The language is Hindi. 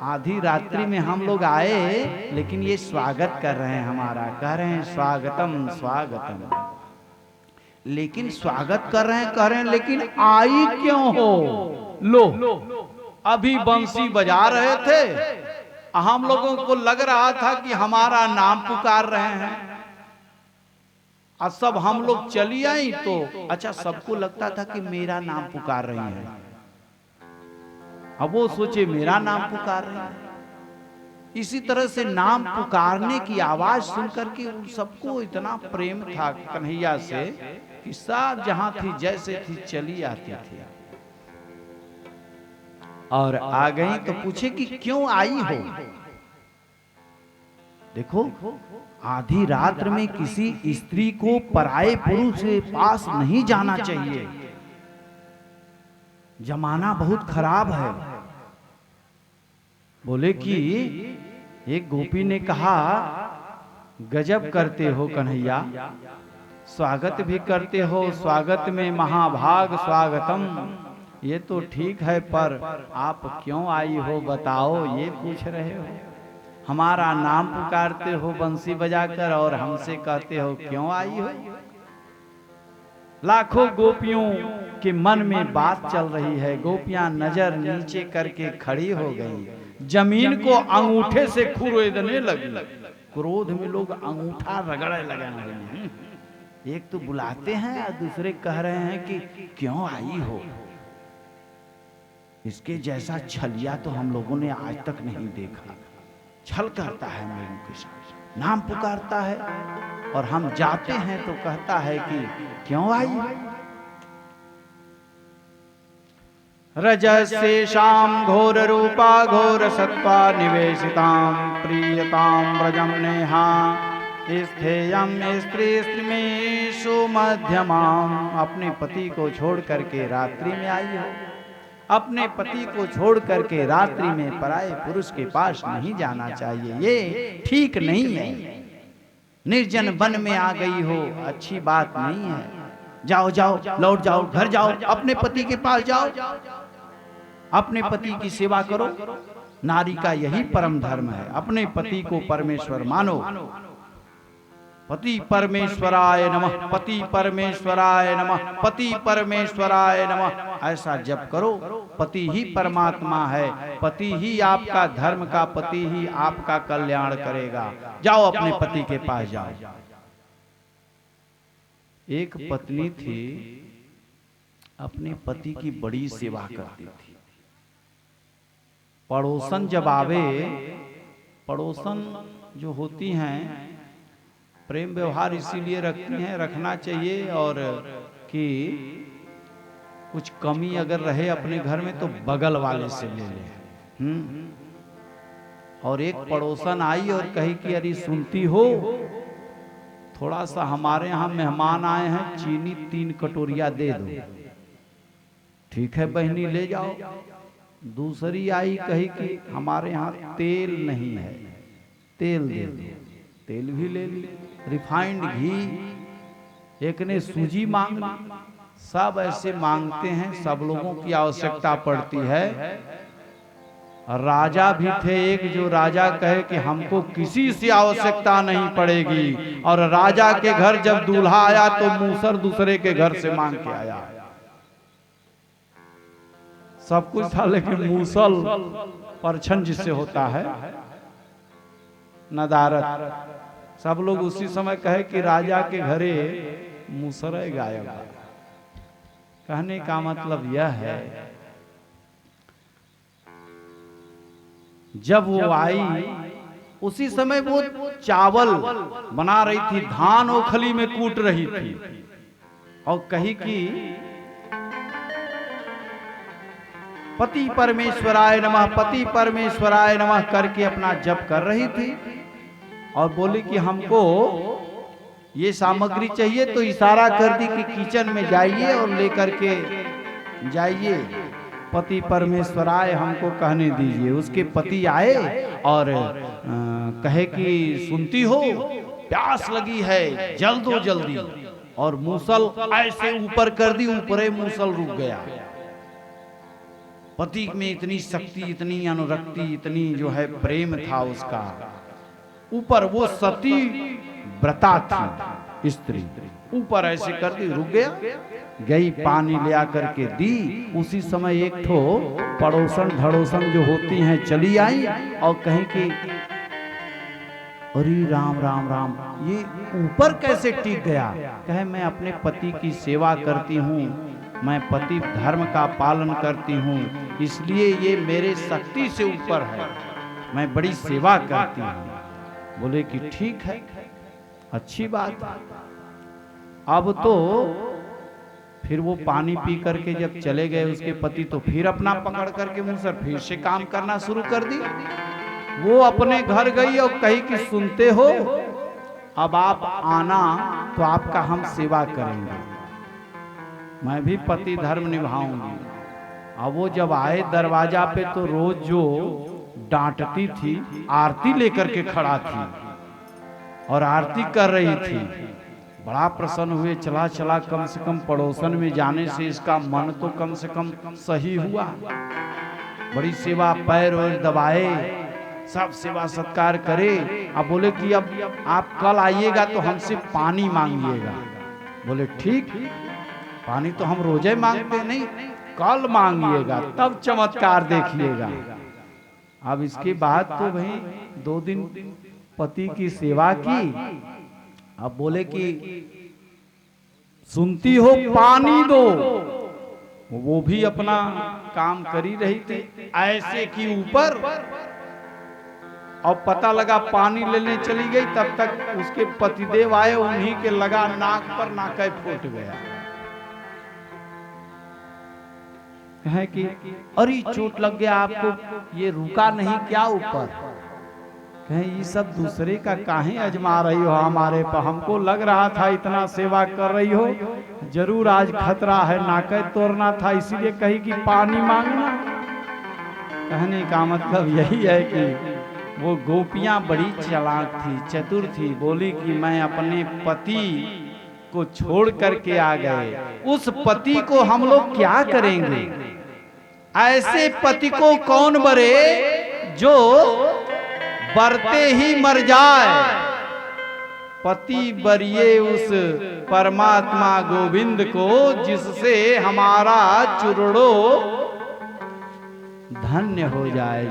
आधी रात्रि में हम लोग आए, लेकिन ये स्वागत कर रहे हैं हमारा, कह रहे हैं स्वागतम स्वागतम। लेकिन स्वागत कर रहे हैं, कह रहे हैं, लेकिन आई क्यों हो? लो, अभी बंसी बजा रहे थे, हम लोगों को लग रहा था कि हमारा नाम पुकार रहे हैं, और सब हम लोग चली आई तो अच्छा, सबको लगता था कि मेरा नाम पुकार रही है। अब वो सोचे मेरा नाम पुकार रही है। इसी तरह से नाम पुकारने की आवाज सुनकर के उन सबको इतना प्रेम था कन्हैया से कि सब जहां थी जैसे थी चली आती थी। और आ गई तो पूछे कि क्यों आई हो? देखो, आधी रात्र में किसी स्त्री को पराये पुरुष के पास नहीं जाना चाहिए। जमाना बहुत खराब है। बोले कि एक गोपी ने कहा, गजब करते हो कन्हैया, स्वागत भी करते हो, स्वागत में महाभाग स्वागतम। ये तो ठीक है, पर आप क्यों आई हो बताओ, ये पूछ रहे हो। हमारा नाम पुकारते हो बंसी बजाकर और हमसे कहते हो क्यों आई हो। लाखों गोपियों के मन में बात चल रही है। गोपियां नजर नीचे करके खड़ी हो गई, जमीन को अंगूठे से खुरेदने लगी। क्रोध में लोग अंगूठा रगड़ने लगे। एक तो बुलाते हैं और दूसरे कह रहे हैं कि क्यों आई हो। इसके जैसा छलिया तो हम लोगों ने आज तक नहीं देखा। छल करता है मेरे के साथ, नाम पुकारता है और हम जाते हैं तो कहता है कि क्यों आई। रजस्येषां घोर रूपा घोर सत्वा निवेशितां प्रियतां व्रजं नेहा स्थेयं स्त्री स्त्रीमेषु मध्यमां। अपने पति को छोड़ करके रात्रि में आई हो। अपने पति को छोड़ करके रात्रि में पराये पुरुष के पास नहीं जाना चाहिए, ये ठीक नहीं है। निर्जन वन में आ गई हो, अच्छी बात नहीं है। जाओ जाओ, लौट जाओ, घर जाओ, अपने पति के पास जाओ, अपने पति की सेवा करो। नारी का यही परम धर्म है, अपने पति को परमेश्वर मानो। पति परमेश्वराय नमः, पति परमेश्वराय नमः, पति परमेश्वराय नमः, ऐसा जप करो। पति ही परमात्मा है, पति ही आपका धर्म का, पति ही आपका कल्याण करेगा। जाओ अपने पति के पास जाओ। एक पत्नी थी, अपने पति की बड़ी सेवा करती थी। पड़ोसन जब आवे, पड़ोसन जो होती हैं प्रेम व्यवहार इसीलिए रखती हैं, रखना चाहिए, और कि कुछ कमी अगर रहे अपने घर में तो बगल वाले से ले ले। और एक पड़ोसन आई और कही कि अरे सुनती हो, थोड़ा सा हमारे यहाँ मेहमान आए हैं, चीनी 3 कटोरिया दे दो। ठीक है बहनी, ले जाओ। दूसरी आई, कही कि हमारे यहाँ तेल नहीं है, तेल दे दो। तेल भी ले ली, रिफाइंड घी, एक ने सूजी मांग ली। सब ऐसे मांगते हैं, सब लोगों की आवश्यकता पड़ती है। राजा भी थे एक, जो राजा कहे कि हमको किसी से आवश्यकता नहीं पड़ेगी, और राजा के घर जब दूल्हा आया तो मूसर दूसरे के घर से मांग के आया। सब कुछ था, लेकिन मूसल परछन जिससे होता है, नदारत। सब लोग उसी समय कहे कि राजा के घरे मूसर गायब। कहने का मतलब यह है, जब वो आई उसी समय वो चावल बना रही थी, धान ओखली में कूट रही थी, और कही कि पति परमेश्वराय नमः, पति परमेश्वराय नमः करके अपना जप कर रही थी। और बोली कि हमको ये सामग्री चाहिए, तो इशारा कर दी कि किचन में जाइए और लेकर के जाइए, पति परमेश्वराय हमको कहने दीजिए। उसके पति आए और कहे कि सुनती हो, प्यास लगी है, जल्दो जल्दी। और मूसल ऐसे ऊपर कर दी, ऊपरे मूसल रुक गया। पति में इतनी शक्ति, इतनी अनुरक्ति, इतनी जो है प्रेम था उसका। ऊपर वो सती व्रता थी स्त्री, ऊपर ऐसे कर दी, रुक गया, गई पानी ले आकर के दी। उसी समय एक ठो पड़ोसन धड़ोसन जो होती हैं चली आई और कहीं कि अरे राम राम राम, ये ऊपर कैसे टिक गया? कहे मैं अपने पति की सेवा करती हूँ, मैं पति धर्म का पालन करती हूँ, इसलिए ये मेरे शक्ति से ऊपर है, मैं बड़ी सेवा करती हूँ। बोले कि ठीक है, अच्छी बात। अब तो फिर वो पानी पी करके जब चले गए उसके पति, तो फिर अपना पकड़ करके मुसर फिर से काम करना शुरू कर दी। वो अपने घर गई और कही कि सुनते हो, अब आप आना तो आपका हम सेवा करेंगे, मैं भी पति धर्म निभाऊंगी। अब वो जब आए दरवाजा पे तो रोज जो डांटती थी, आरती लेकर के खड़ा थी और आरती कर रही थी। बड़ा प्रसन्न हुए, चला चला कम से कम पड़ोसन में जाने से इसका मन तो कम से कम सही हुआ। बड़ी सेवा, पैर और दबाए, सब सेवा सत्कार करे। अब बोले कि अब आप कल आइएगा तो हमसे पानी मांगिएगा। बोले ठीक, पानी तो हम रोजे मांगते नहीं, कल मांगिएगा तब चमत्कार देखिएगा। अब इसके बाद तो भाई 2 दिन पति की सेवा की। अब बोले कि सुनती हो पानी दो, वो भी अपना काम करी रही थी ऐसे कि ऊपर। और पता लगा पानी लेने चली गई, तब तक उसके पतिदेव आए, उन्हीं के लगा नाक पर, नाके फूट गया। कहे कि अरे चोट लग गया आपको, ये रुका नहीं क्या ऊपर? कहे ये सब दूसरे का काहे अजमा रही हो हमारे पर, हमको लग रहा था इतना सेवा कर रही हो, जरूर आज खतरा है, नाके तोड़ना था, इसीलिए कही कि पानी मांगना। कहने का मतलब यही है कि वो गोपियां बड़ी चालाक थी, चतुर थी। बोली कि मैं अपने पति को छोड़ करके आ गए, उस पति को हम लोग क्या करेंगे? ऐसे पति को कौन बरे जो बरते ही मर जाए। पति बरिए उस परमात्मा गोविंद को, जिससे हमारा चुरड़ो धन्य हो जाए।